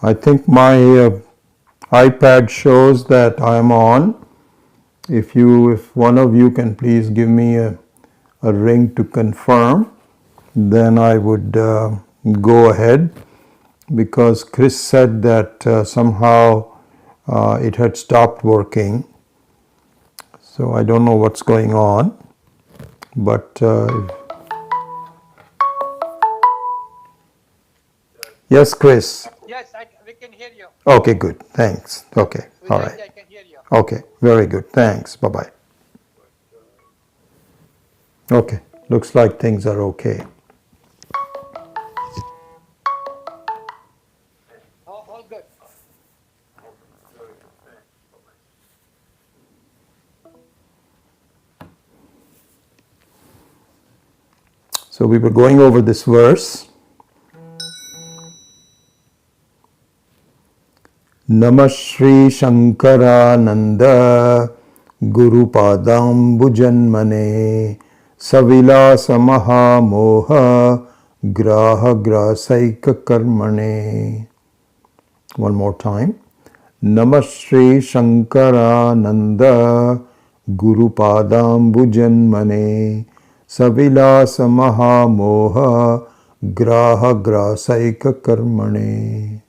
I think my iPad shows that I am on. If one of you can please give me a ring to confirm, then I would go ahead, because Chris said that somehow it had stopped working. So I don't know what's going on, but yes, Chris. Yes, we can hear you. Okay, good. Thanks. Okay. All right. I can hear you. Okay. Very good. Thanks. Bye-bye. Okay. Looks like things are okay. All good. So we were going over this verse. Namah Shri Shankarananda Guru Padambujanmane Savilasa Mahamoha Graha Grasaika Karmane. One more time. Namah Shri Shankarananda Guru Padambujanmane Savilasa Mahamoha Graha Grasaika Karmane.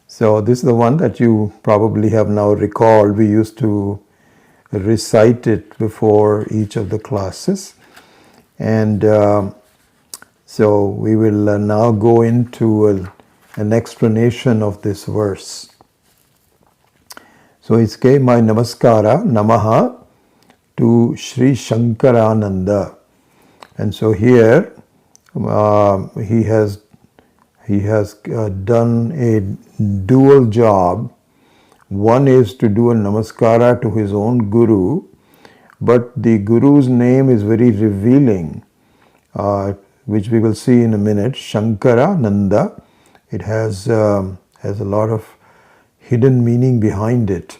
So this is the one that you probably have now recalled. We used to recite it before each of the classes. And so we will now go into an explanation of this verse. So it's my namaskara, namaha, to Sri Shankarananda. And so here he has done a dual job. One is to do a namaskara to his own guru, but the guru's name is very revealing, which we will see in a minute. Shankarananda. It has a lot of hidden meaning behind it,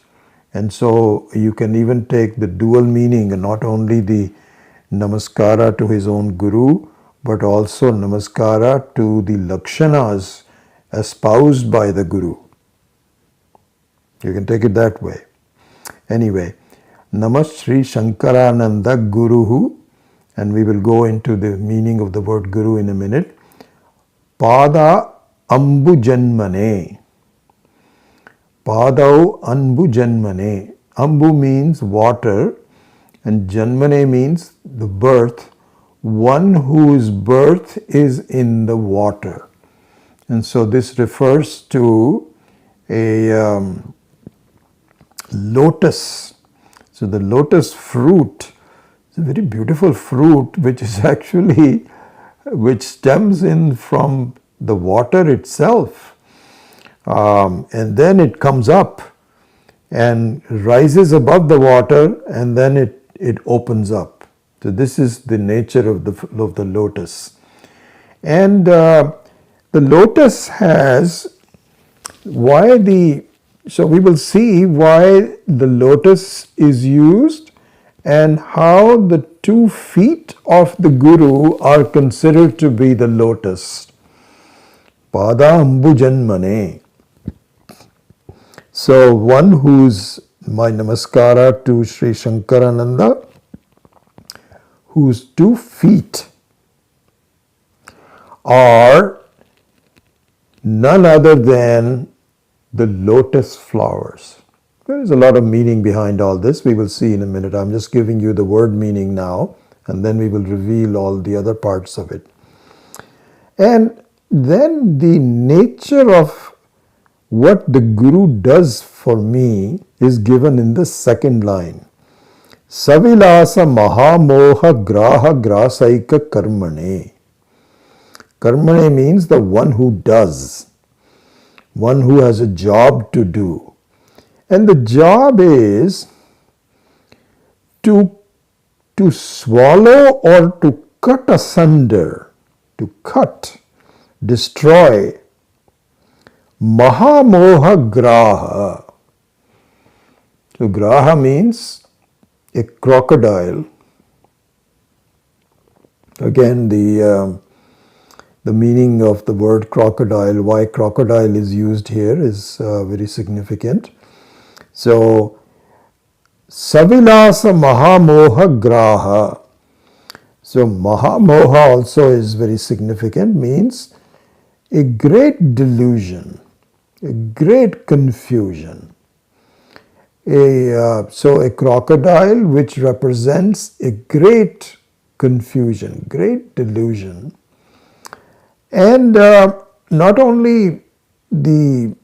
and so you can even take the dual meaning, and not only the namaskara to his own guru, but also namaskara to the lakshanas espoused by the guru. You can take it that way. Anyway, Namah Shri Shankarananda Guruhu, and we will go into the meaning of the word guru in a minute. Pada Ambu Janmane. Padau Anbu Janmane. Ambu means water, and Janmane means the birth. One whose birth is in the water. And so this refers to a lotus. So the lotus fruit is a very beautiful fruit, which is actually, which stems in from the water itself. And then it comes up and rises above the water, and then it opens up. So this is the nature of the lotus. And the lotus has, so we will see why the lotus is used and how the 2 feet of the guru are considered to be the lotus. Pada Ambujanmane. So one who's my namaskara to Sri Shankarananda, whose 2 feet are none other than the lotus flowers. There is a lot of meaning behind all this. We will see in a minute. I'm just giving you the word meaning now, and then we will reveal all the other parts of it. And then the nature of what the guru does for me is given in the second line. Savilasa Mahamoha Graha Grasaika Karmane. Karmane means the one who does, one who has a job to do. And the job is to swallow or to cut asunder, to cut, destroy. Mahamoha Graha. So Graha means a crocodile. Again, the the meaning of the word crocodile, why crocodile is used here is very significant. So, Savilasa Mahamoha Graha. So, Mahamoha also is very significant, means a great delusion, a great confusion. So a crocodile which represents a great confusion, great delusion. And not only the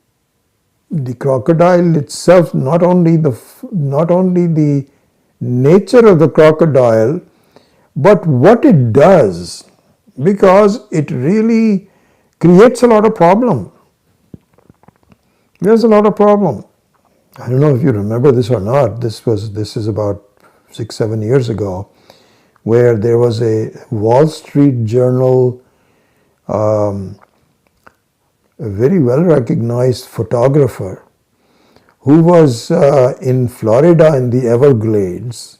crocodile itself, not only the nature of the crocodile, but what it does, because it really creates a lot of problem. There's a lot of problem. I don't know if you remember this or not. This is about 6-7 years ago, where there was a Wall Street Journal, a very well recognized photographer who was in Florida in the Everglades,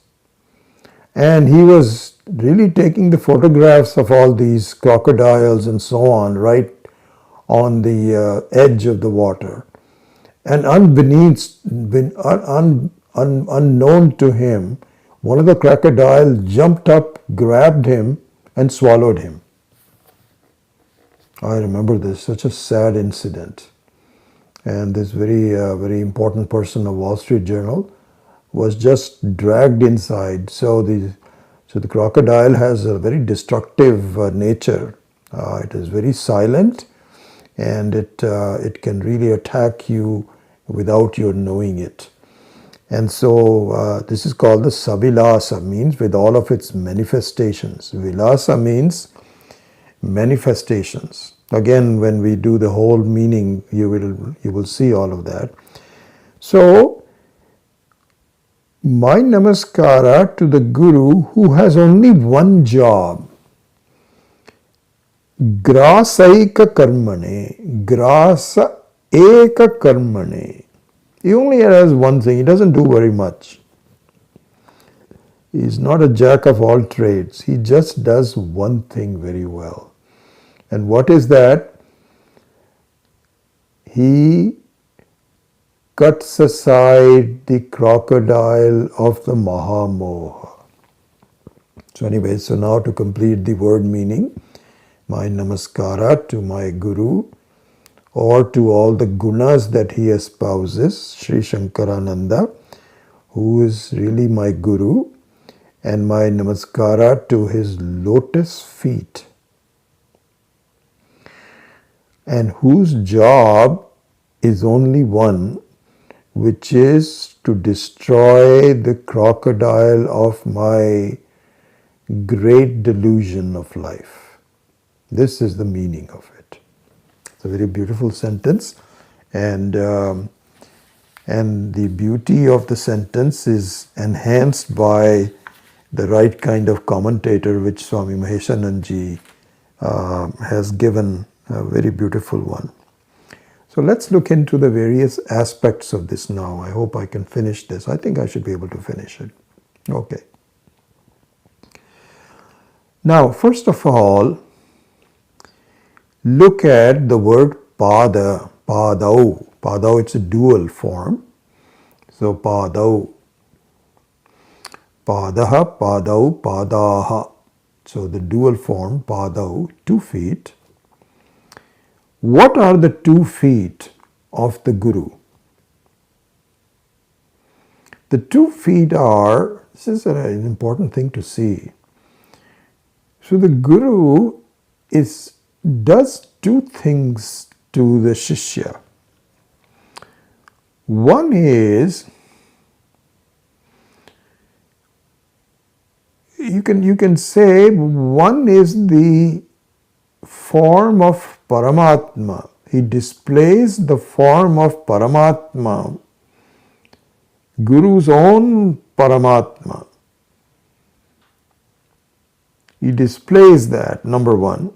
and he was really taking the photographs of all these crocodiles and so on right on the edge of the water. And unknown to him, one of the crocodiles jumped up, grabbed him, and swallowed him. I remember this, such a sad incident. And this very important person of Wall Street Journal was just dragged inside. So the crocodile has a very destructive nature. It is very silent, and it can really attack you without your knowing it. And so this is called the Savilasa, means with all of its manifestations. Vilasa means manifestations. Again, when we do the whole meaning, you will see all of that. So, my namaskara to the Guru who has only one job. Grasaika karmane, grasa eka karmane. He only has one thing, he doesn't do very much. He is not a jack of all trades, he just does one thing very well. And what is that? He cuts aside the crocodile of the Mahamoha. So anyway, so now to complete the word meaning, my namaskara to my Guru, or to all the gunas that he espouses, Sri Shankarananda, who is really my Guru, and my namaskara to his lotus feet, and whose job is only one, which is to destroy the crocodile of my great delusion of life. This is the meaning of it. It's a very beautiful sentence, and the beauty of the sentence is enhanced by the right kind of commentator which Swami Maheshananji has given, a very beautiful one. So let's look into the various aspects of this now. I hope I can finish this. I think I should be able to finish it. Okay. Now, first of all, look at the word pada, padau. Padau, it's a dual form. So, padau. Padaha, padau, padaha. So, the dual form, padau, 2 feet. What are the 2 feet of the Guru? The 2 feet are, this is an important thing to see. So the Guru does 2 things to the Shishya. One is, you can say one is the form of Paramatma. He displays the form of Paramatma, Guru's own Paramatma. He displays that, number one.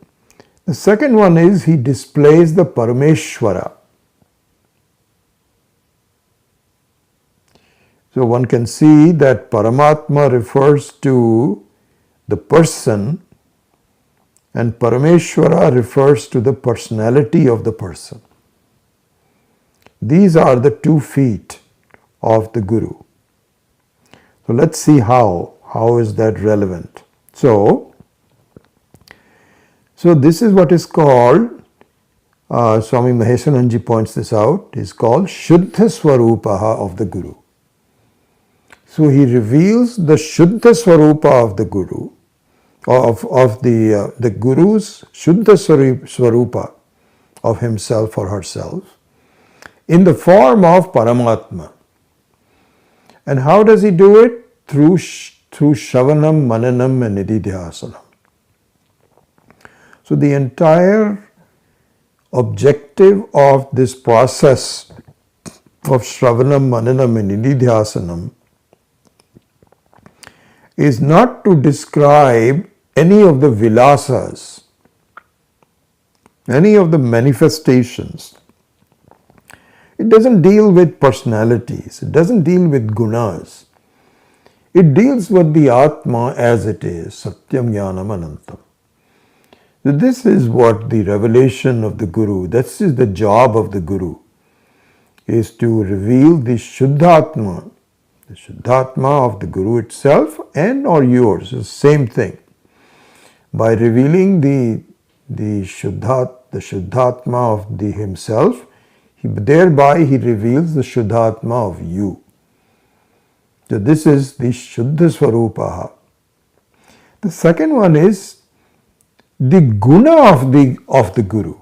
The second one is he displays the Parameshwara. So one can see that Paramatma refers to the person, and Parameshwara refers to the personality of the person. These are the 2 feet of the Guru. So let's see how is that relevant. So this is what is called, Swami Maheshananji points this out, is called Shuddha Swarupaha of the Guru. So he reveals the Shuddha Swarupa of the Guru, of the Guru's Shuddha Swarupa of himself or herself in the form of Paramatma. And how does he do it? Through Shravanam, Mananam and Nididhyasanam. So the entire objective of this process of Shravanam, Mananam and Nididhyasanam is not to describe any of the vilasas, any of the manifestations. It doesn't deal with personalities, it doesn't deal with gunas. It deals with the Atma as it is, Satyam Jnanam Anantam. So this is what the revelation of the Guru, this is the job of the Guru, is to reveal the Shuddhatma of the Guru itself and or yours, the same thing. By revealing the Shuddhatma of the himself, thereby he reveals the Shuddhatma of you. So this is the Shuddha Swarupaha. The second one is the guna of the Guru.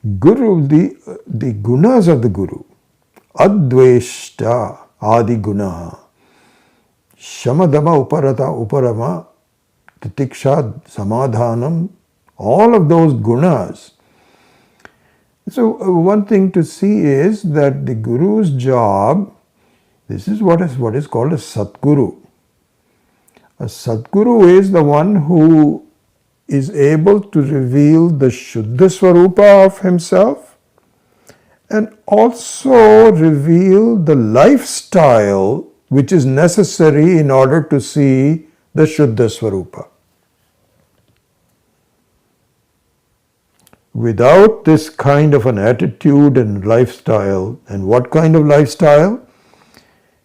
The gunas of the Guru. Adveshta Adi Gunaha. Shamadama Uparama Titiksha Samadhanam. All of those gunas. So one thing to see is that the Guru's job, this is what is called a Satguru. A Satguru is the one who is able to reveal the Shuddha Swarupa of himself and also reveal the lifestyle which is necessary in order to see the Shuddha Swarupa. Without this kind of an attitude and lifestyle, and what kind of lifestyle?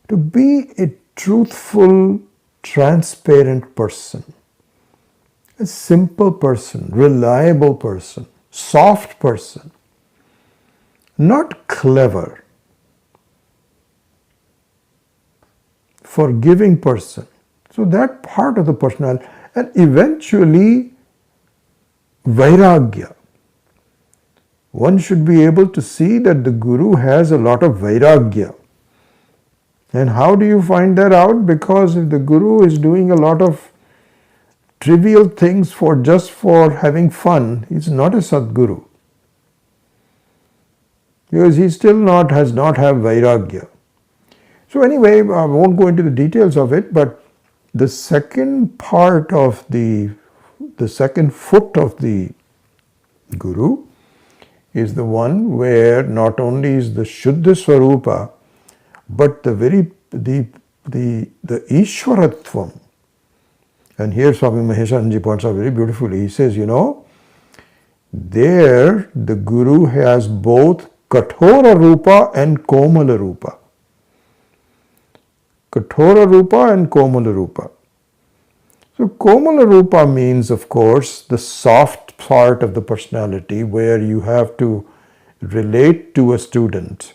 To be a truthful, transparent person, a simple person, reliable person, soft person, not clever, forgiving person. So that part of the personality, and eventually Vairagya. One should be able to see that the Guru has a lot of Vairagya. And how do you find that out? Because if the Guru is doing a lot of trivial things just for having fun, he's not a Sadguru. Because he has not have Vairagya. So anyway, I won't go into the details of it, but the second part of the second foot of the Guru is the one where not only is the Shuddha Swarupa, but the Ishwaratvam. And here Swami Maheshanji points out very beautifully. He says, there the Guru has both Kathora Rupa and Komala Rupa. Kathora Rupa and Komala Rupa. So Komala Rupa means, of course, the soft part of the personality where you have to relate to a student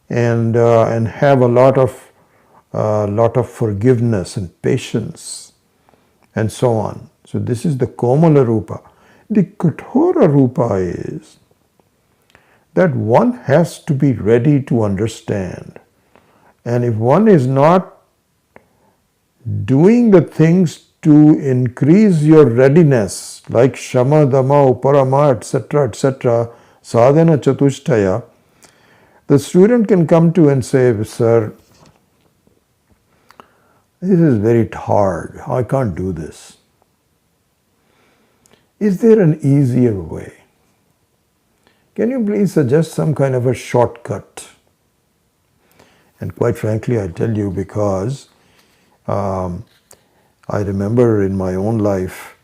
and have a lot of forgiveness and patience and so on. So this is the Komala Rupa. The Kathora Rupa is that one has to be ready to understand. And if one is not doing the things to increase your readiness, like Shama, Dama, Uparama, etc., Sadhana Chatushtaya, the student can come to and say, sir, this is very hard, I can't do this. Is there an easier way? Can you please suggest some kind of a shortcut? And quite frankly, I tell you, because I remember in my own life,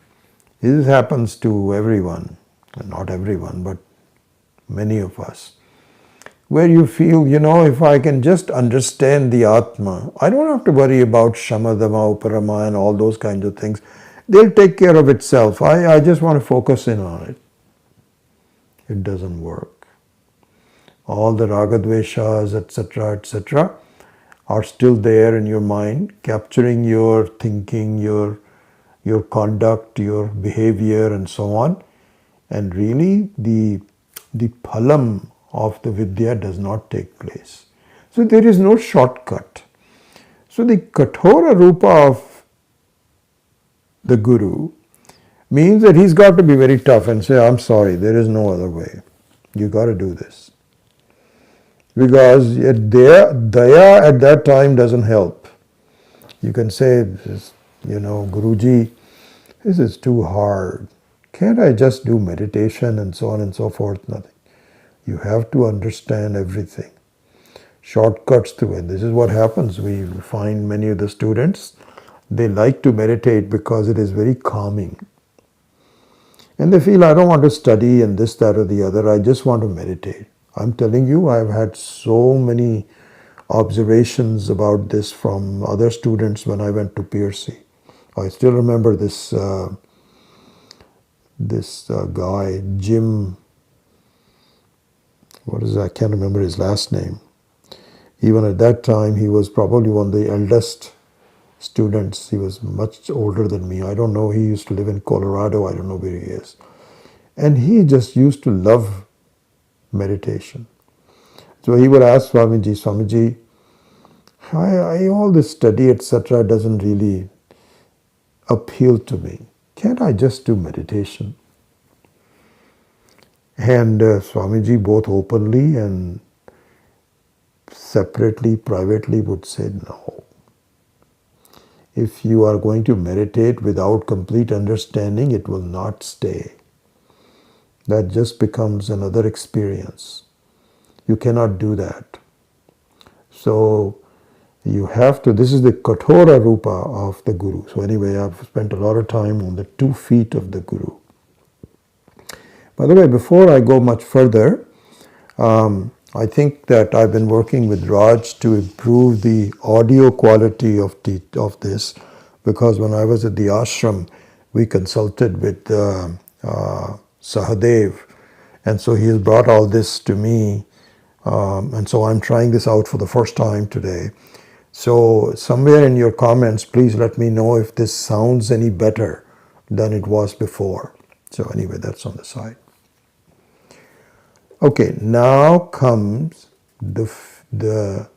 this happens to everyone, not everyone, but many of us, where you feel, if I can just understand the Atma, I don't have to worry about Shamadama, Uparama and all those kinds of things. They'll take care of itself. I just want to focus in on it. It doesn't work. All the ragadveshas, etc., are still there in your mind, capturing your thinking, your conduct, your behavior, and so on. And really, the phalam of the vidya does not take place. So there is no shortcut. So the kathora rupa of the guru means that he's got to be very tough and say, I'm sorry, there is no other way. You got to do this. Because daya at that time doesn't help. You can say, Guruji, this is too hard. Can't I just do meditation and so on and so forth? Nothing. You have to understand everything. Shortcuts to it. This is what happens. We find many of the students, they like to meditate because it is very calming. And they feel, I don't want to study and this, that or the other. I just want to meditate. I'm telling you, I've had so many observations about this from other students when I went to Piercy. I still remember this guy, Jim, I can't remember his last name. Even at that time, he was probably one of the eldest students. He was much older than me. I don't know. He used to live in Colorado. I don't know where he is. And he just used to love meditation. So he would ask Swamiji, all this study, etc., doesn't really appeal to me. Can't I just do meditation? And Swamiji, both openly and separately, privately, would say, no. If you are going to meditate without complete understanding, it will not stay. That just becomes another experience. You cannot do that. So you have to, this is the kathora rupa of the Guru. So anyway, I've spent a lot of time on the 2 feet of the Guru. By the way, before I go much further, I think that I've been working with Raj to improve the audio quality of this, because when I was at the ashram, we consulted with Sahadev, and so he has brought all this to me, and so I'm trying this out for the first time today. So somewhere in your comments, please let me know if this sounds any better than it was before. So anyway, that's on the side. Okay, now comes the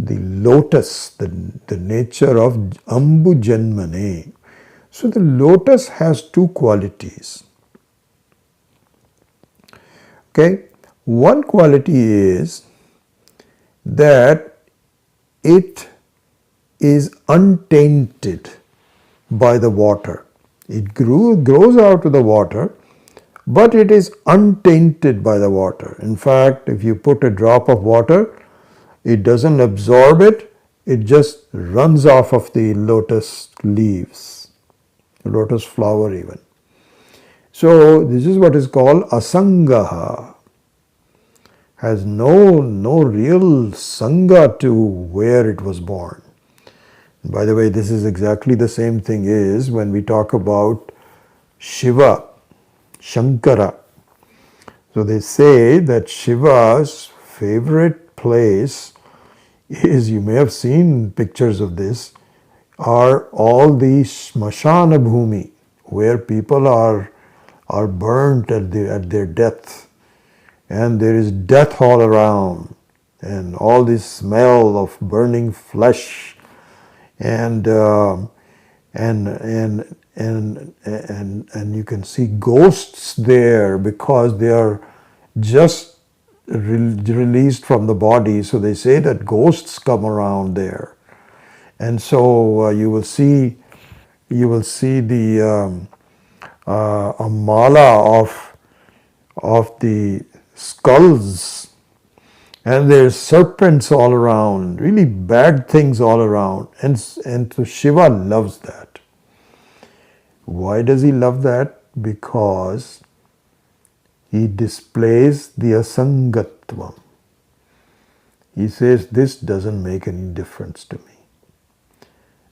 lotus, the nature of Ambujanmane. So the lotus has 2 qualities. Okay, one quality is that it is untainted by the water. It grows out of the water, but it is untainted by the water. In fact, if you put a drop of water, it doesn't absorb it, it just runs off of the lotus leaves, the lotus flower even. So this is what is called Asangaha. Has no real sangha to where it was born. By the way, this is exactly the same thing is when we talk about Shiva, Shankara. So they say that Shiva's favorite place is, you may have seen pictures of this, are all the Smashana Bhumi, where people are burnt at their death. And there is death all around, and all this smell of burning flesh, and you can see ghosts there because they are just released from the body. So they say that ghosts come around there, and so you will see the a mala of the skulls And there's serpents all around, really bad things all around. And so Shiva loves that. Why does he love that? Because he displays the asangatvam. He says, this doesn't make any difference to me.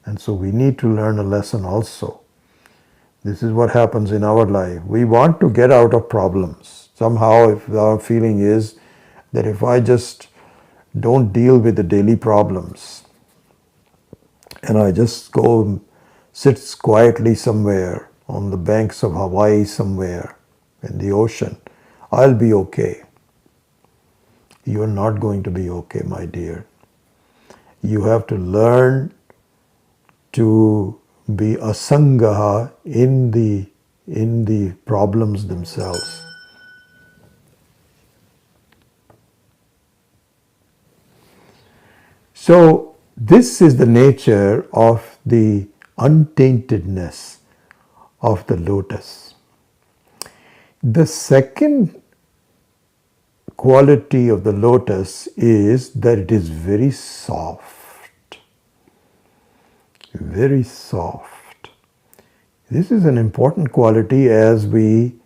And so we need to learn a lesson also. This is what happens in our life. We want to get out of problems. Somehow, if our feeling is that if I just don't deal with the daily problems and I just go and sit quietly somewhere on the banks of Hawaii somewhere in the ocean, I'll be okay. You're not going to be okay, my dear. You have to learn to be Asangaha in the problems themselves. So this is the nature of the untaintedness of the lotus. The second quality of the lotus is that it is very soft. Very soft. This is an important quality as we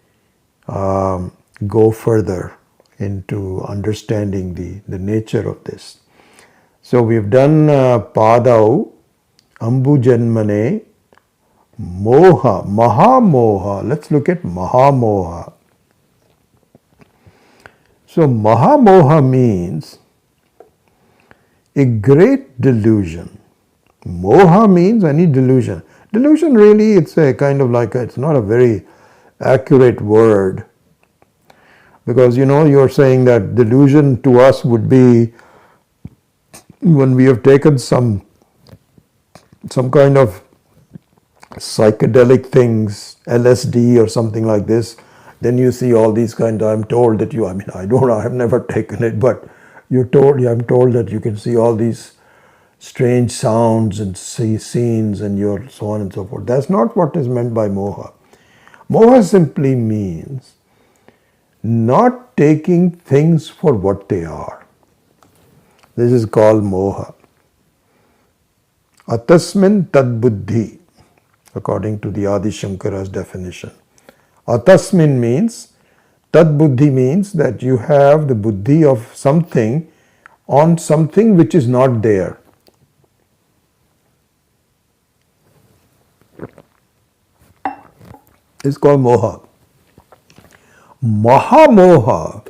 go further into understanding the nature of this. So we've done Padau, Ambujanmane, Moha, Mahamoha. Let's look at Mahamoha. So Mahamoha means a great delusion. Moha means any delusion. Delusion really, it's a kind of like, it's not a very accurate word. Because you're saying that delusion to us would be when we have taken some kind of psychedelic things, LSD or something like this, then you see all these I'm told that I have never taken it, but I'm told that you can see all these strange sounds and see scenes and so on and so forth. That's not what is meant by moha. Moha simply means not taking things for what they are. This is called moha. Atasmin tad buddhi, according to the Adi Shankara's definition. Atasmin means, tad buddhi means that you have the buddhi of something on something which is not there. It's called moha. Mahamoha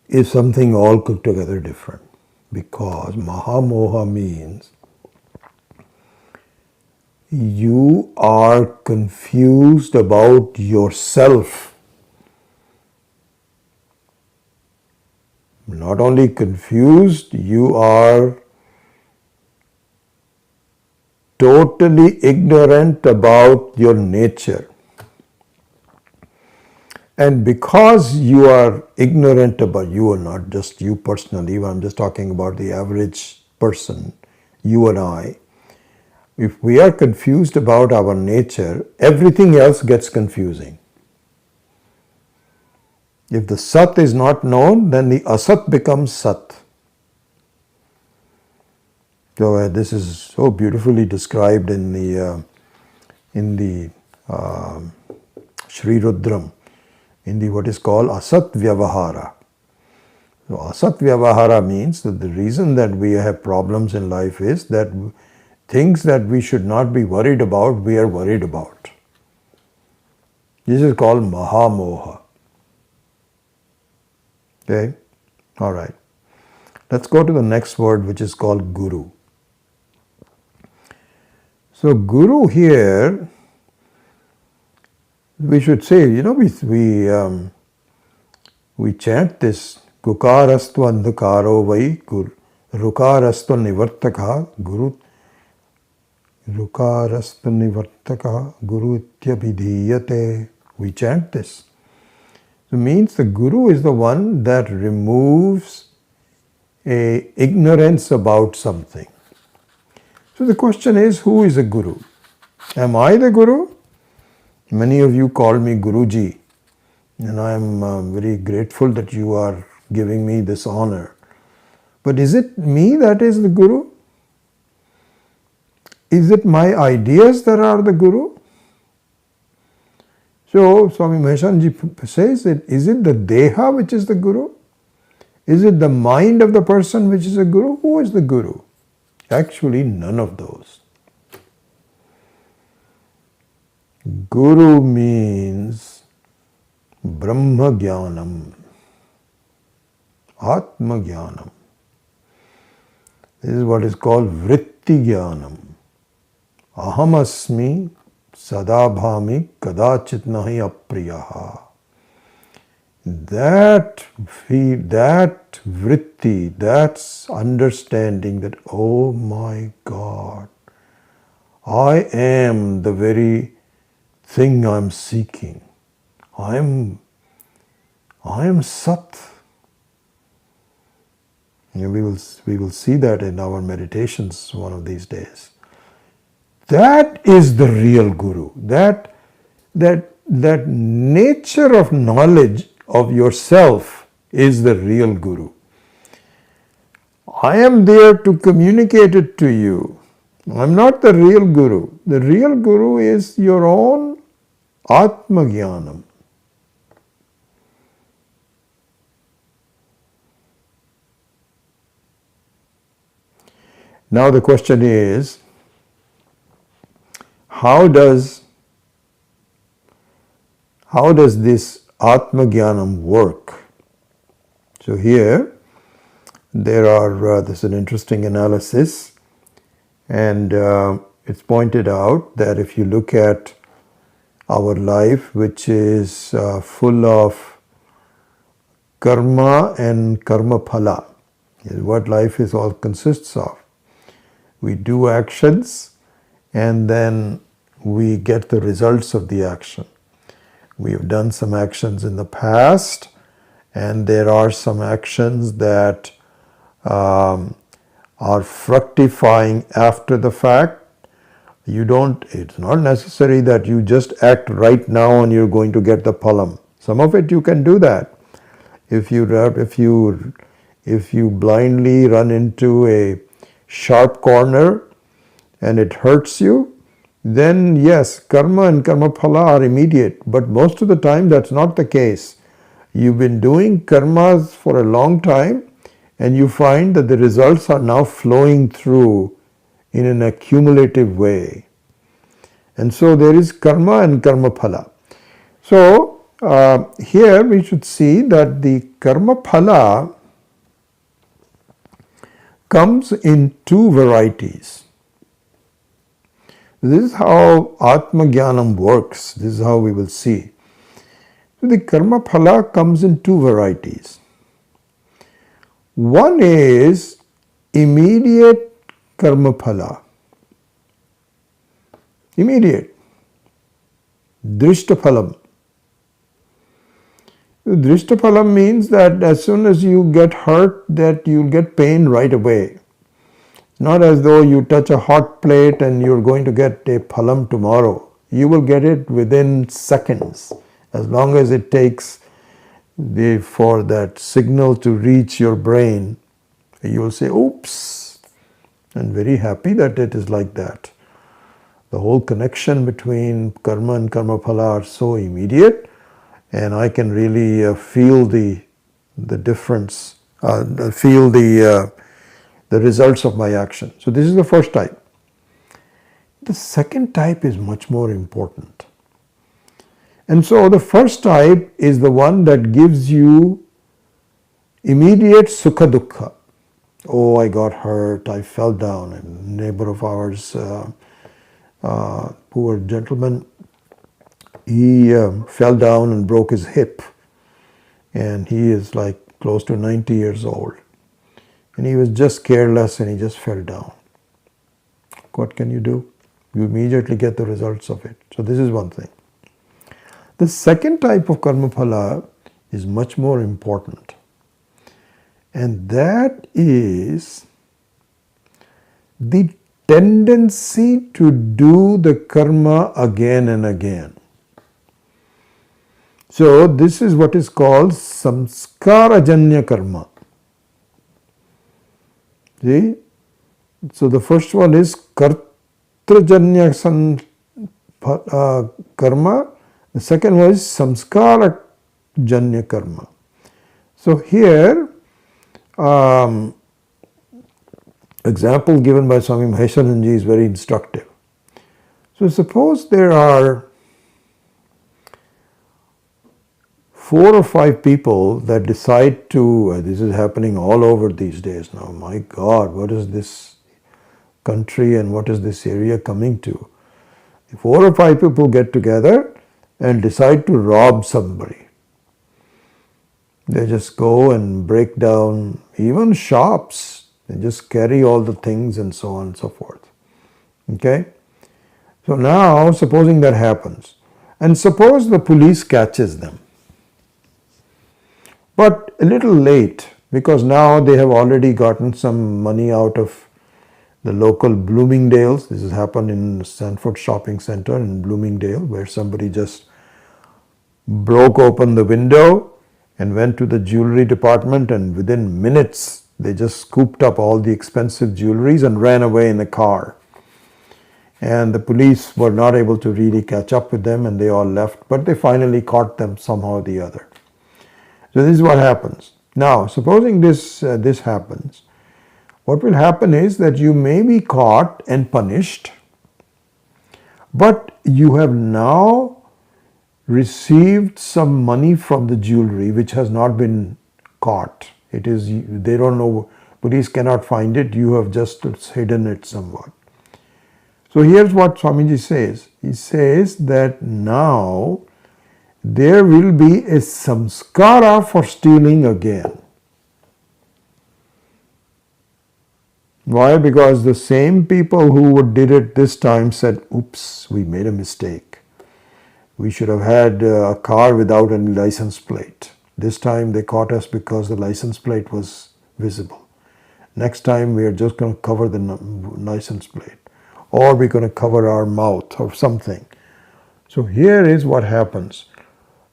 is something altogether different, because Mahamoha means you are confused about yourself. Not only confused, you are totally ignorant about your nature. And because you are ignorant about, you are not just you personally, I'm just talking about the average person, you and I. If we are confused about our nature, everything else gets confusing. If the Sat is not known, then the Asat becomes Sat. So this is so beautifully described in the Sri Rudram, in the what is called Asat Vyavahara. So Asat Vyavahara means that the reason that we have problems in life is that things that we should not be worried about, we are worried about. This is called Mahamoha. Okay? Alright. Let's go to the next word, which is called Guru. So Guru here, we should say, we chant this Gukarastu Andhakaro Vai Rukarastu Nivartaka Guru Rukarastu Nivartaka Guru Ityabhidhiyate. We chant this. It means the Guru is the one that removes a ignorance about something. So the question is, who is a Guru? Am I the Guru? Many of you call me Guruji. And I am very grateful that you are giving me this honor. But is it me that is the Guru? Is it my ideas that are the Guru? So Swami Maheshanji says, is it the Deha which is the Guru? Is it the mind of the person which is a Guru? Who is the Guru? Actually, none of those. Guru means Brahma Jnanam, Atmagenum. This is what is called Vritti Jnanam. Ahamasmi sadabhami kadachit nahi apriyaha. That vritti, that's understanding that, oh my God, I am the very thing I'm seeking. I am Sat. We will see that in our meditations one of these days. That is the real Guru. That nature of knowledge of yourself is the real Guru. I am there to communicate it to you. I'm not the real Guru. The real Guru is your own Atmagenum. Now the question is, how does this Atmagenum work? So here there's an interesting analysis, and it's pointed out that if you look at our life, which is full of karma and karmapala, is what life is all consists of. We do actions and then we get the results of the action. We have done some actions in the past, and there are some actions that are fructifying after the fact. It's not necessary that you just act right now and you're going to get the phalam. Some of it you can do that. If you blindly run into a sharp corner and it hurts you, then yes, karma and karma phala are immediate, but most of the time that's not the case. You've been doing karmas for a long time and you find that the results are now flowing through in an accumulative way. And so there is karma and karma phala. So here we should see that the karma phala comes in two varieties. This is how Atmagenum works. This is how we will see. So the karma phala comes in two varieties. One is immediate karma phala. Immediate. Drishta phalam. Drishta phalam means that as soon as you get hurt, that you'll get pain right away. Not as though you touch a hot plate and you're going to get a phalam tomorrow. You will get it within seconds, as long as it takes for that signal to reach your brain. You will say, oops, and very happy that it is like that. The whole connection between karma and karma phala are so immediate, and I can really feel the difference, feel the results of my action. So this is the first type. The second type is much more important. And so the first type is the one that gives you immediate sukha dukkha. Oh, I got hurt, I fell down. A neighbor of ours, poor gentleman, he fell down and broke his hip. And he is like close to 90 years old. And he was just careless and he just fell down. What can you do? You immediately get the results of it. So this is one thing. The second type of karma phala is much more important. And that is the tendency to do the karma again and again. So this is what is called samskarajanya karma. See? So the first one is kartrajanya karma. The second one is samskarajanya karma. So here, example given by Swami Maheshananji is very instructive. So suppose there are 4 or 5 people that decide to, this is happening all over these days now, my God, what is this country and what is this area coming to? 4 or 5 people get together and decide to rob somebody. They just go and break down even shops. They just carry all the things and so on and so forth. Okay? So now, supposing that happens, and suppose the police catches them. But a little late, because now they have already gotten some money out of the local Bloomingdale's. This has happened in Sanford Shopping Center in Bloomingdale, where somebody just broke open the window and went to the jewelry department, and within minutes they just scooped up all the expensive jewelries and ran away in a car. And the police were not able to really catch up with them, and they all left, but they finally caught them somehow or the other. So this is what happens. Now, supposing this happens, what will happen is that you may be caught and punished, but you have now received some money from the jewelry which has not been caught. It is, they don't know, police cannot find it, you have just hidden it somewhat. So here's what Swamiji says. He says that now there will be a samskara for stealing again. Why? Because the same people who did it this time said, oops, we made a mistake. We should have had a car without any license plate. This time they caught us because the license plate was visible. Next time we are just going to cover the license plate, or we're going to cover our mouth or something. So here is what happens.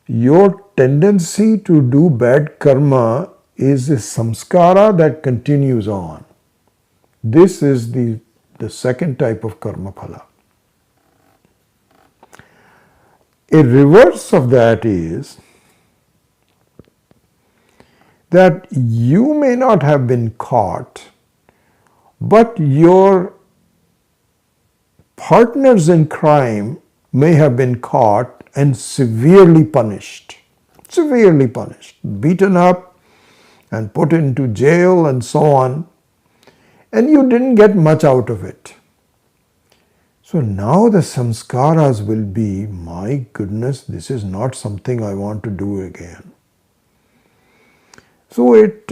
Your tendency to do bad karma is a samskara that continues on. This is the second type of karmapala. A reverse of that is that you may not have been caught, but your partners in crime may have been caught and severely punished, beaten up and put into jail and so on, and you didn't get much out of it. So now the samskaras will be, my goodness, this is not something I want to do again. So it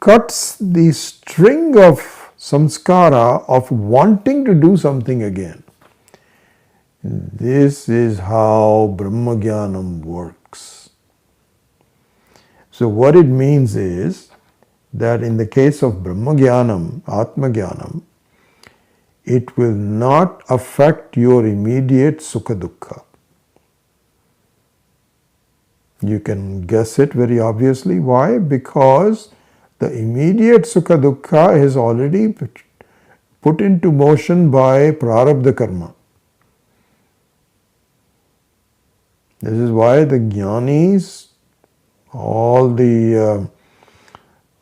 cuts the string of samskara of wanting to do something again. This is how Brahmagyanam works. So what it means is that in the case of Brahmagyanam, Atmagenum, it will not affect your immediate sukha dukkha. You can guess it very obviously. Why? Because the immediate sukha dukkha is already put into motion by prarabdha karma. This is why the jnanis, all the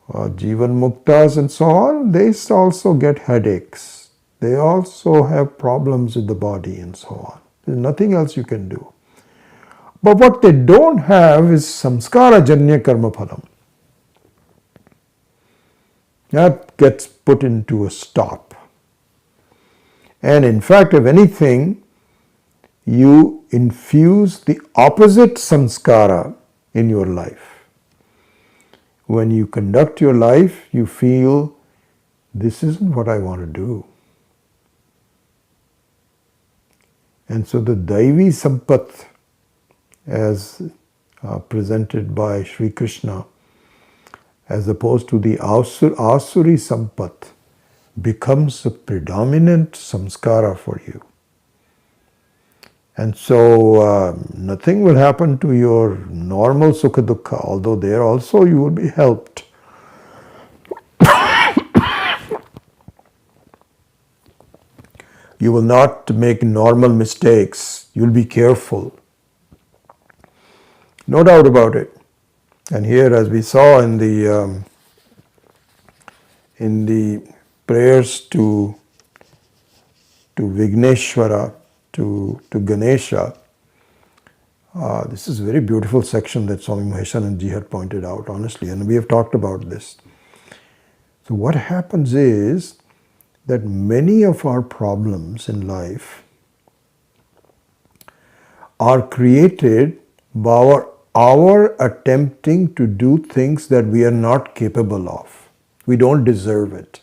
jivan muktas and so on, they also get headaches. They also have problems with the body and so on. There's nothing else you can do. But what they don't have is samskara janya karma phalam. That gets put into a stop. And in fact, if anything, you infuse the opposite samskara in your life. When you conduct your life, you feel, this isn't what I want to do. And so the Daivi Sampat, as presented by Sri Krishna, as opposed to the Asuri Sampat, becomes a predominant samskara for you. And so nothing will happen to your normal sukha dukkha, although there also you will be helped. You will not make normal mistakes. You'll be careful. No doubt about it. And here, as we saw in the prayers to Vigneshwara, to Ganesha, this is a very beautiful section that Swami Maheshanand had pointed out, honestly, and we have talked about this. So what happens is that many of our problems in life are created by our attempting to do things that we are not capable of. We don't deserve it.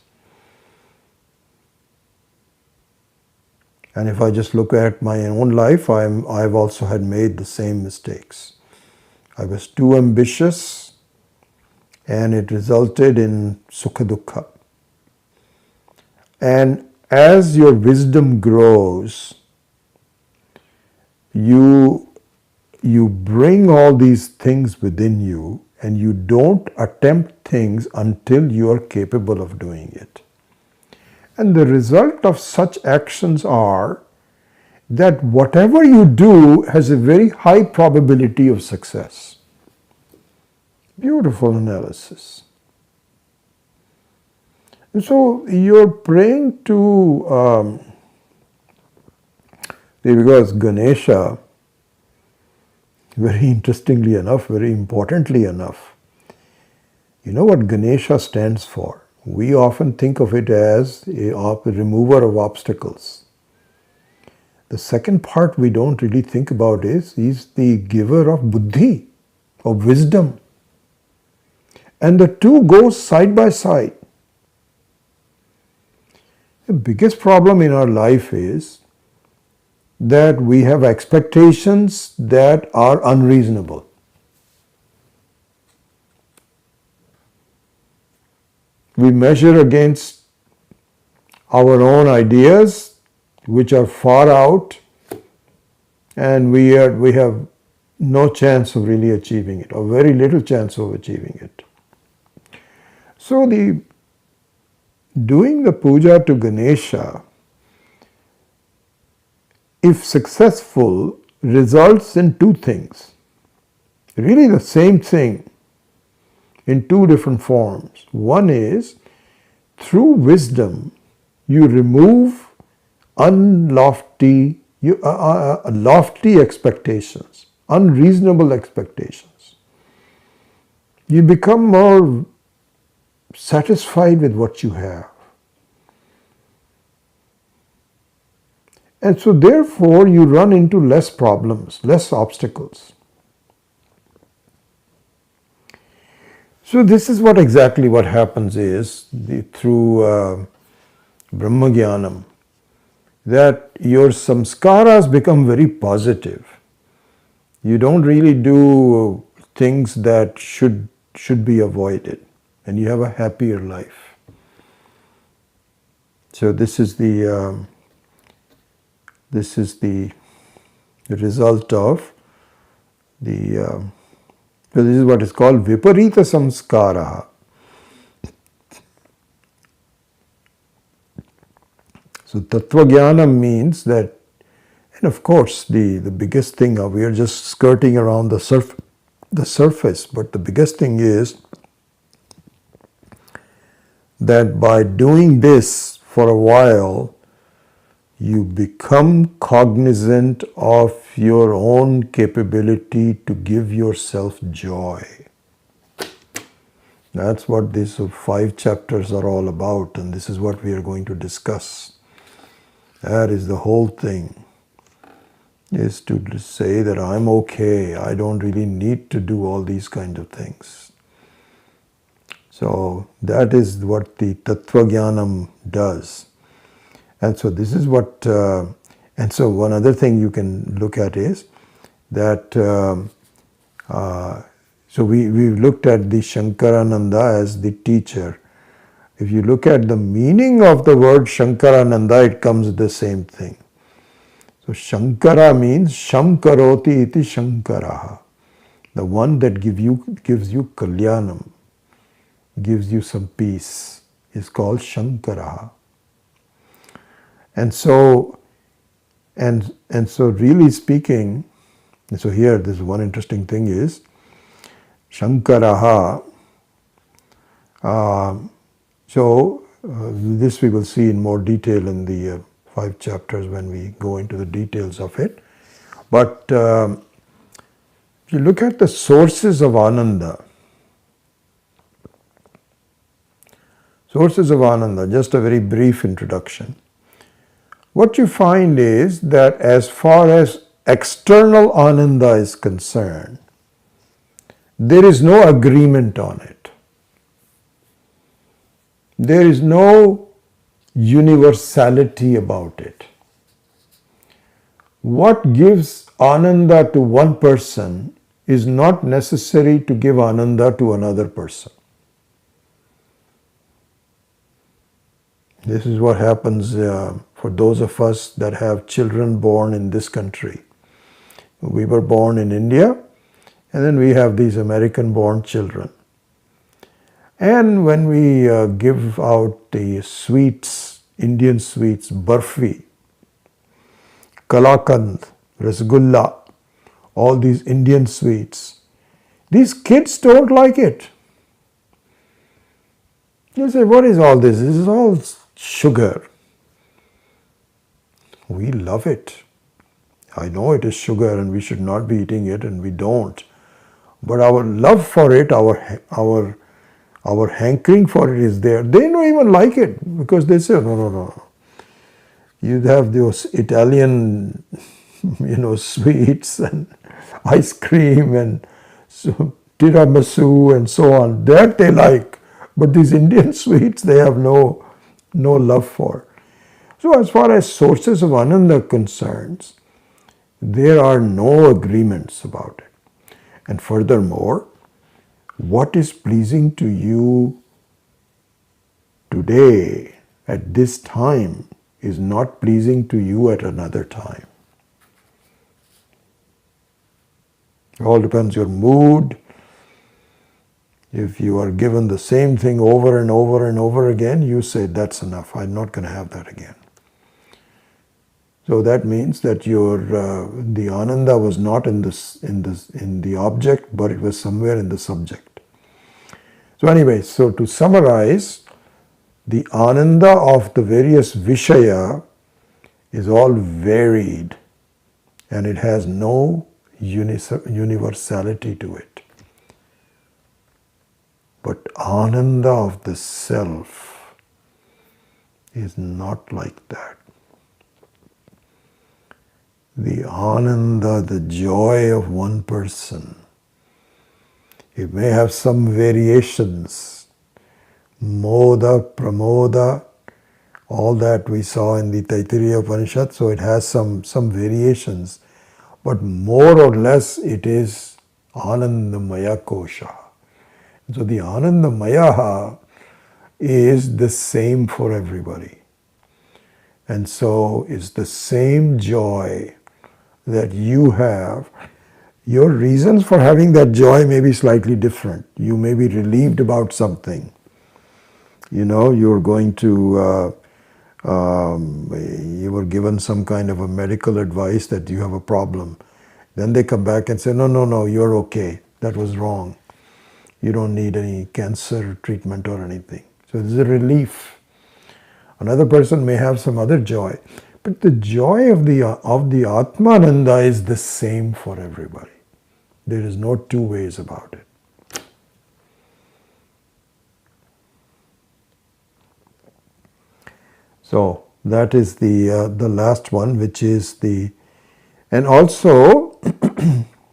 And if I just look at my own life, I've also had made the same mistakes. I was too ambitious and it resulted in sukha dukkha. And as your wisdom grows, you bring all these things within you and you don't attempt things until you are capable of doing it. And the result of such actions are that whatever you do has a very high probability of success. Beautiful analysis. And so you're praying to, because Ganesha, very interestingly enough, very importantly enough, you know what Ganesha stands for? We often think of it as a remover of obstacles. The second part we don't really think about is he's the giver of buddhi, of wisdom. And the two go side by side. The biggest problem in our life is that we have expectations that are unreasonable. We measure against our own ideas, which are far out, and we have no chance of really achieving it, or very little chance of achieving it. So doing the puja to Ganesha, if successful, results in two things. Really the same thing in two different forms. One is, through wisdom, you remove lofty expectations, unreasonable expectations. You become more satisfied with what you have. And so therefore you run into less problems, less obstacles. So this is what exactly what happens is through Brahmagyanam, that your samskaras become very positive. You don't really do things that should be avoided, and you have a happier life. So this is the result of so this is what is called viparita samskara. So tattva-jnana means that, and of course the biggest thing, we are just skirting around the surface, but the biggest thing is that by doing this for a while, you become cognizant of your own capability to give yourself joy. That's what these 5 chapters are all about, and this is what we are going to discuss. That is the whole thing, is to say that I'm okay, I don't really need to do all these kind of things. So that is what the Tattva-jnanam does. And so this is what, and so one other thing you can look at is that, so we've looked at the Shankarananda as the teacher. If you look at the meaning of the word Shankarananda, it comes the same thing. So Shankara means Shamkaroti iti Shankaraha. The one that gives you kalyanam, gives you some peace, is called Shankaraha. And so really speaking, so here this one interesting thing is Shankaraha. This we will see in more detail in the 5 chapters when we go into the details of it. But if you look at the sources of Ananda, just a very brief introduction. What you find is that as far as external Ananda is concerned, there is no agreement on it. There is no universality about it. What gives Ananda to one person is not necessary to give Ananda to another person. This is what happens for those of us that have children born in this country. We were born in India, and then we have these American-born children. And when we give out the sweets, Indian sweets, barfi, kalakand, rasgulla, all these Indian sweets, these kids don't like it. You say, what is all this? This is all sugar. We love it. I know it is sugar and we should not be eating it, and we don't. But our love for it, our hankering for it is there. They don't even like it because they say, no. You have those Italian, sweets and ice cream and tiramisu and so on. That they like. But these Indian sweets, they have no love for. So as far as sources of Ananda concerns, there are no agreements about it. And furthermore, what is pleasing to you today at this time is not pleasing to you at another time. It all depends on your mood. If you are given the same thing over and over and over again, you say, that's enough, I'm not going to have that again. So that means that the Ananda was not in the object, but it was somewhere in the subject. So anyway, so to summarize, the Ananda of the various Vishaya is all varied and it has no universality to it. But Ananda of the Self is not like that. The Ananda, the joy of one person, it may have some variations. Moda, Pramoda, all that we saw in the Taittiriya Upanishad, so it has some variations. But more or less it is Anandamaya Kosha. So the Anandamaya is the same for everybody. And so it's the same joy that you have. Your reasons for having that joy may be slightly different. You may be relieved about something. You're going to, you were given some kind of a medical advice that you have a problem. Then they come back and say, no, you're okay. That was wrong. You don't need any cancer treatment or anything. So it's a relief. Another person may have some other joy. But the joy of the Atmananda is the same for everybody. There is no two ways about it. So that is the last one, which is and also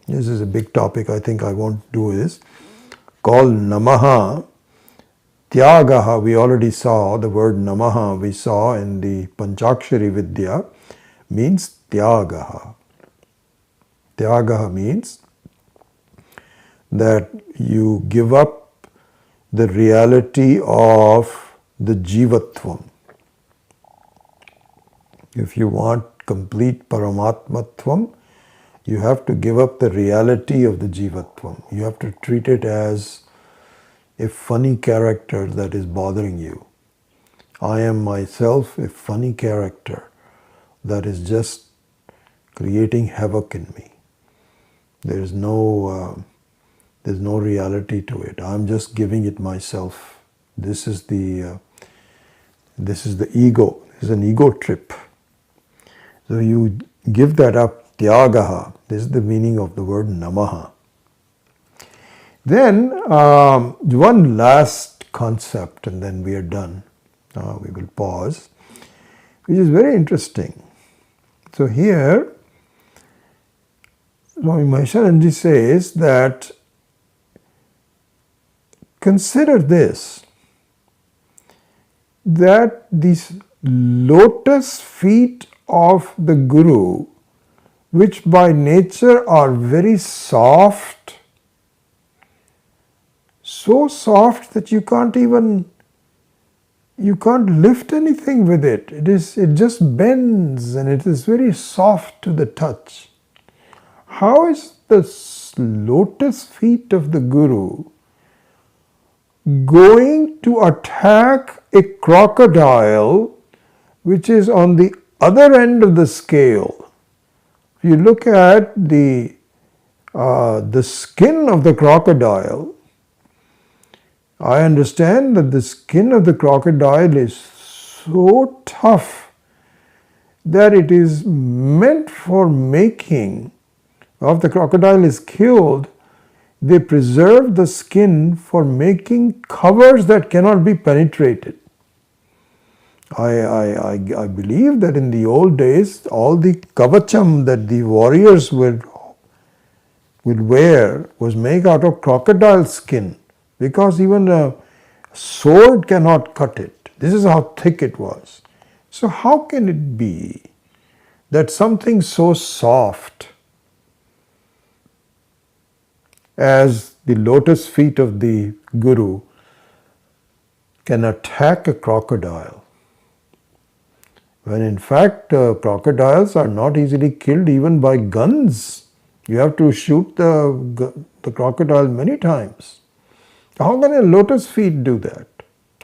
this is a big topic. I think I won't do this. Called Namaha. Tyagaha, we already saw the word Namaha, we saw in the Panchakshari Vidya, means Tyagaha. Tyagaha means that you give up the reality of the Jivatvam. If you want complete Paramatmatvam, you have to give up the reality of the Jivatvam. You have to treat it as a funny character that is bothering you. I am myself a funny character that is just creating havoc in me. There's no reality to it. I'm just giving it myself. This is the ego. This is an ego trip. So you give that up, tyagaha. This is the meaning of the word namaha. Then one last concept and then we are done. We will pause, which is very interesting. So here, Swami Maheshananji says that consider this, that these lotus feet of the Guru, which by nature are very soft, so soft that you can't lift anything with it. It just bends and it is very soft to the touch. How is the lotus feet of the Guru going to attack a crocodile which is on the other end of the scale? If you look at the skin of the crocodile, I understand that the skin of the crocodile is so tough that it is meant for making, if the crocodile is killed, they preserve the skin for making covers that cannot be penetrated. I believe that in the old days, all the kavacham that the warriors would wear was made out of crocodile skin, because even a sword cannot cut it. This is how thick it was. So how can it be that something so soft as the lotus feet of the Guru can attack a crocodile, when in fact crocodiles are not easily killed even by guns? You have to shoot the crocodile many times. How can a lotus feet do that?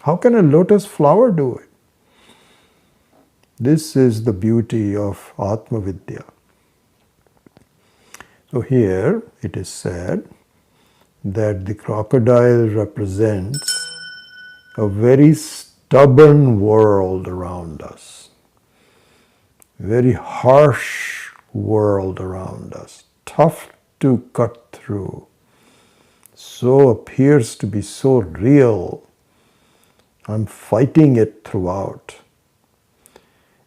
How can a lotus flower do it? This is the beauty of Atma Vidya. So here it is said that the crocodile represents a very stubborn world around us, very harsh world around us, tough to cut through, so appears to be so real. I'm fighting it throughout.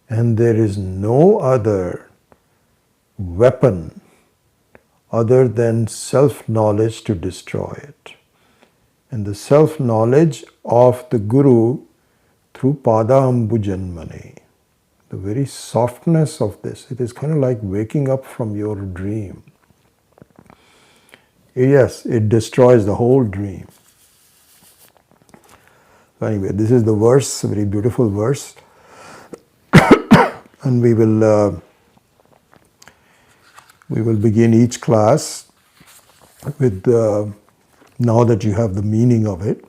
And there is no other weapon other than self-knowledge to destroy it. And the self-knowledge of the Guru through Padambujanmane, the very softness of this, it is kind of like waking up from your dream. Yes, it destroys the whole dream. So anyway, this is the verse, a very beautiful verse. And we will begin each class with, now that you have the meaning of it.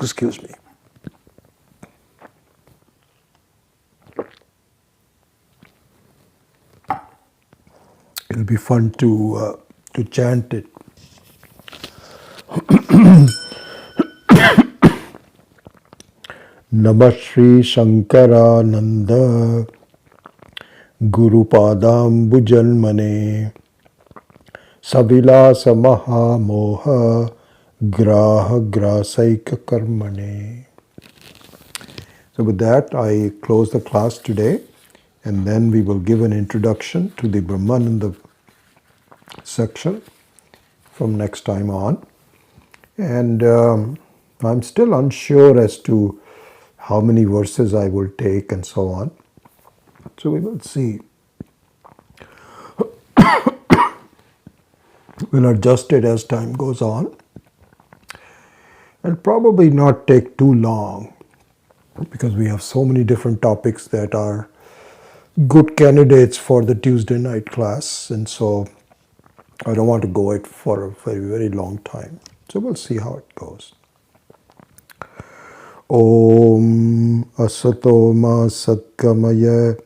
Excuse me. It'll be fun to chant it. Namah Shri Shankarananda Guru Padambujanmane Savilasa Maha Moha Graha Grasaika Karmane. So with that, I close the class today, and then we will give an introduction to the Brahmananda section from next time on. And I'm still unsure as to how many verses I will take and so on. So we will see. We'll adjust it as time goes on. And probably not take too long, because we have so many different topics that are good candidates for the Tuesday night class, and so I don't want to go it for a very, very long time. So we'll see how it goes. Om Asato Ma Satgamaya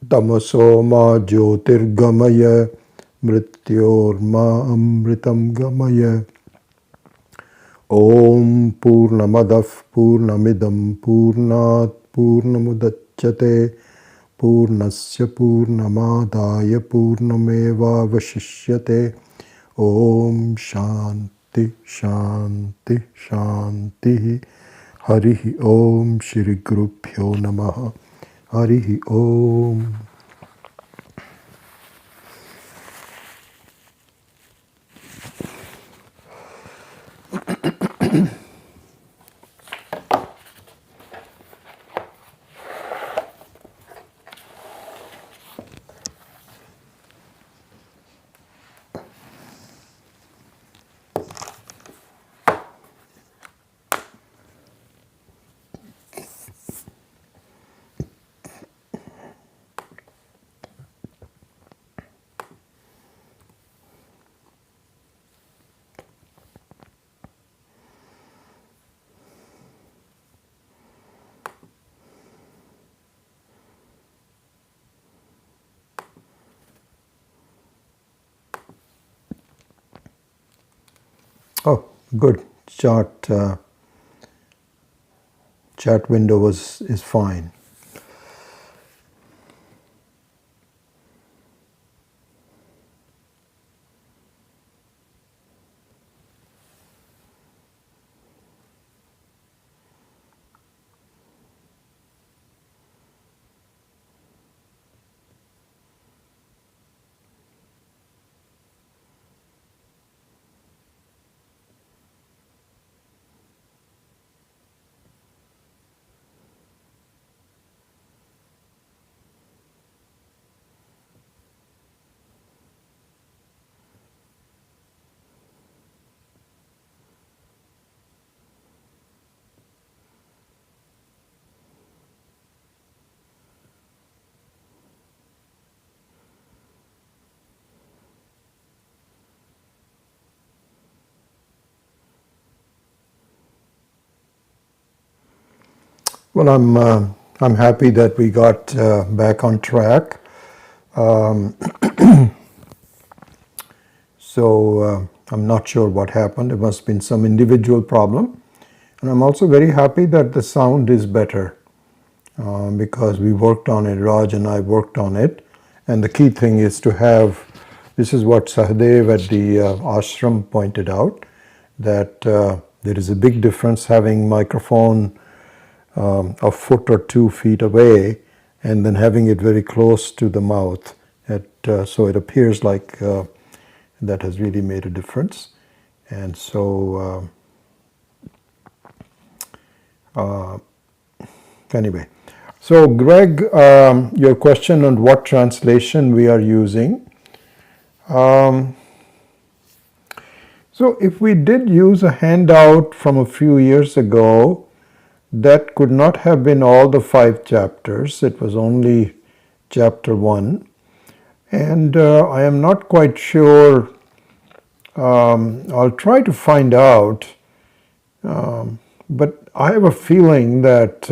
Tamaso Ma Jyotirgamaya Mrityor Ma Amritam Gamaya. Om Purnamadav Purnamidam Purnat Purnamudachyate Purnasya Purnamadaya Purnameva Vashishyate. Om Shanti Shanti Shanti. Harihi Om Shri Gurubhyo Namaha. Harihi Om. Oh, good. Chat window is fine. Well, I'm happy that we got back on track. So I'm not sure what happened. It must have been some individual problem. And I'm also very happy that the sound is better because we worked on it. Raj and I worked on it. And the key thing is to have, this is what Sahadev at the ashram pointed out, that there is a big difference having microphone a foot or 2 feet away and then having it very close to the mouth. So it appears like that has really made a difference. And so anyway, so Greg, your question on what translation we are using. So if we did use a handout from a few years ago, that could not have been all the 5 chapters. It was only chapter 1. And I am not quite sure. I'll try to find out. But I have a feeling that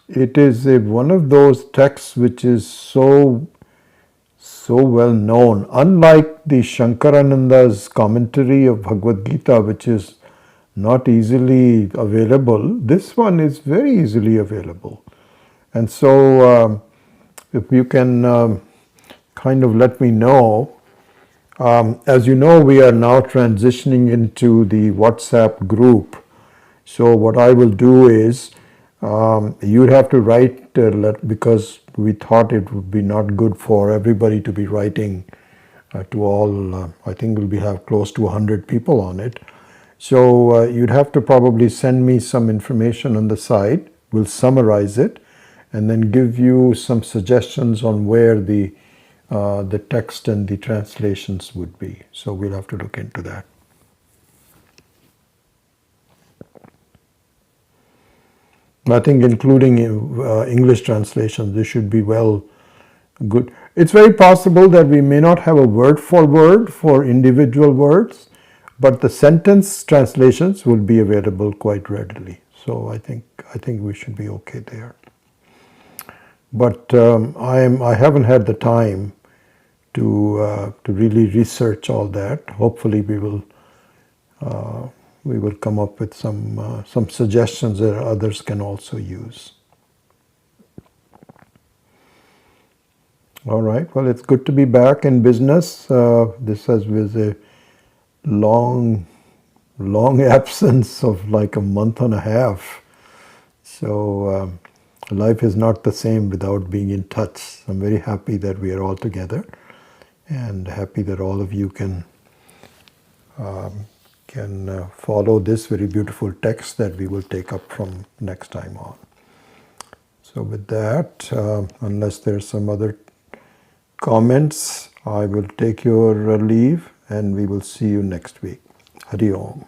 it is one of those texts which is so well known. Unlike the Shankarananda's commentary of Bhagavad Gita, which is not easily available, this one is very easily available. And so if you can kind of let me know. As you know, we are now transitioning into the WhatsApp group. So what I will do is, you'd have to write, because we thought it would be not good for everybody to be writing to all, I think we'll have close to 100 people on it. So you'd have to probably send me some information on the site. We'll summarize it and then give you some suggestions on where the text and the translations would be. So we'll have to look into that. I think including English translations, this should be well good. It's very possible that we may not have a word for individual words, but the sentence translations will be available quite readily. So I think we should be okay there. But I haven't had the time to really research all that. Hopefully we will come up with some suggestions that others can also use. All right. Well, it's good to be back in business. This was a long absence of like a month and a half. So life is not the same without being in touch. I'm very happy that we are all together, and happy that all of you can follow this very beautiful text that we will take up from next time on. So with that, unless there's some other comments, I will take your leave, and we will see you next week. Hari Om.